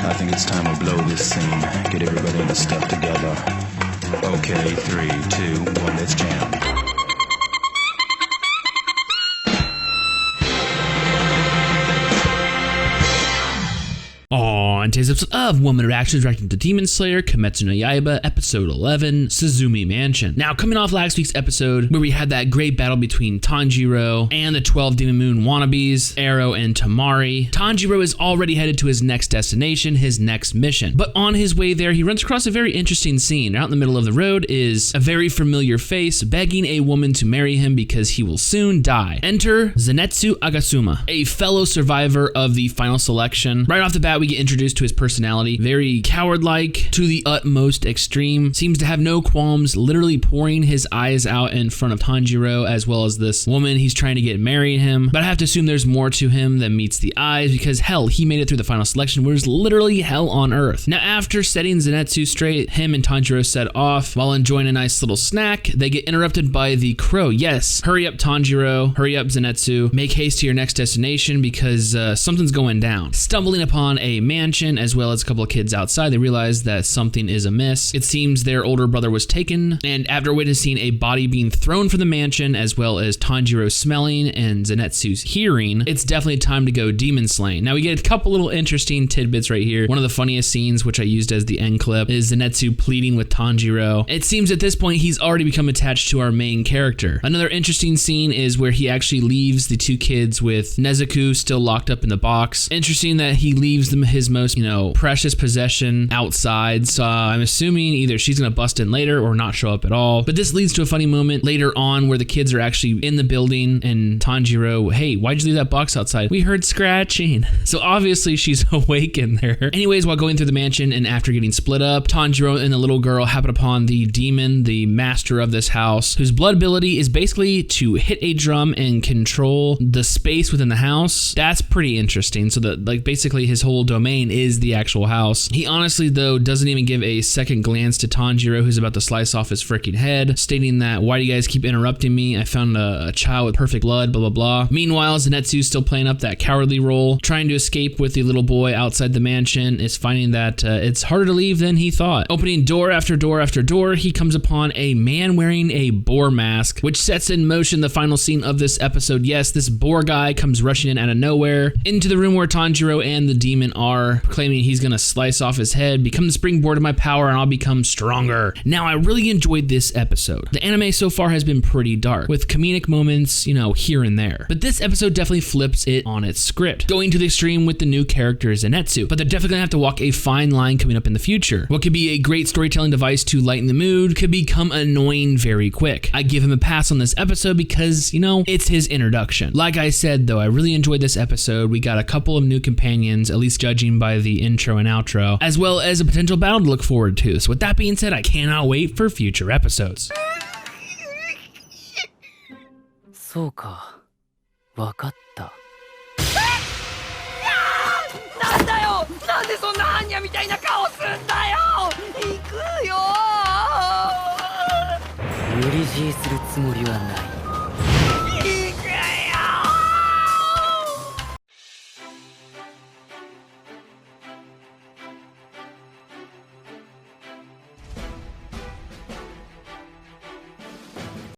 I think it's time we blow this scene. Get everybody in the stuff together. Okay, 3, 2, 1, let's jam. On today's episode of Woman Reactions, reacting to Demon Slayer, Kimetsu no Yaiba, episode 11, Tsuzumi Mansion. Now, coming off last week's episode, where we had that great battle between Tanjiro and the 12 Demon Moon wannabes, Arrow and Tamari, Tanjiro is already headed to his next destination, his next mission. But on his way there, he runs across a very interesting scene. Out in the middle of the road is a very familiar face begging a woman to marry him because he will soon die. Enter Zenitsu Agasuma, a fellow survivor of the final selection. Right off the bat, we get introduced to his personality. Very coward-like to the utmost extreme. Seems to have no qualms, literally pouring his eyes out in front of Tanjiro as well as this woman he's trying to get marry him. But I have to assume there's more to him than meets the eyes because hell, he made it through the final selection where it's literally hell on earth. Now after setting Zenitsu straight, him and Tanjiro set off. While enjoying a nice little snack, they get interrupted by the crow. Yes, hurry up Tanjiro, hurry up Zenitsu, make haste to your next destination because something's going down. Stumbling upon a mansion as well as a couple of kids outside, they realize that something is amiss. It seems their older brother was taken, and after witnessing a body being thrown from the mansion as well as Tanjiro smelling and Zenitsu's hearing, it's definitely time to go demon slaying. Now we get a couple little interesting tidbits right here. One of the funniest scenes, which I used as the end clip, is Zenitsu pleading with Tanjiro. It seems at this point he's already become attached to our main character. Another interesting scene is where he actually leaves the two kids with Nezuko still locked up in the box. Interesting that he leaves them his most, precious possession outside. So I'm assuming either she's gonna bust in later or not show up at all. But this leads to a funny moment later on where the kids are actually in the building and Tanjiro, hey, why'd you leave that box outside? We heard scratching. So obviously she's awake in there. Anyways, while going through the mansion and after getting split up, Tanjiro and the little girl happen upon the demon, the master of this house, whose blood ability is basically to hit a drum and control the space within the house. That's pretty interesting. So that basically his whole domain is the actual house. He honestly though doesn't even give a second glance to Tanjiro, who's about to slice off his freaking head, stating that, why do you guys keep interrupting me? I found a child with perfect blood, blah blah blah. Meanwhile, Zenitsu's still playing up that cowardly role, trying to escape with the little boy outside the mansion, is finding that it's harder to leave than he thought. Opening door after door after door, he comes upon a man wearing a boar mask, which sets in motion the final scene of this episode. Yes, this boar guy comes rushing in out of nowhere into the room where Tanjiro and the demon are, claiming he's gonna slice off his head, become the springboard of my power, and I'll become stronger. Now, I really enjoyed this episode. The anime so far has been pretty dark, with comedic moments, here and there. But this episode definitely flips it on its script, going to the extreme with the new character Zenitsu. But they're definitely gonna have to walk a fine line coming up in the future. What could be a great storytelling device to lighten the mood could become annoying very quick. I give him a pass on this episode because, it's his introduction. Like I said though, I really enjoyed this episode. We got a couple of new companions, at least judging by the intro and outro, as well as a potential battle to look forward to. So with that being said, I cannot wait for future episodes. そうか、わかった。なんだよ、なんでそんな般若みたいな顔すんだよ。行くよ。無理強いするつもりはない。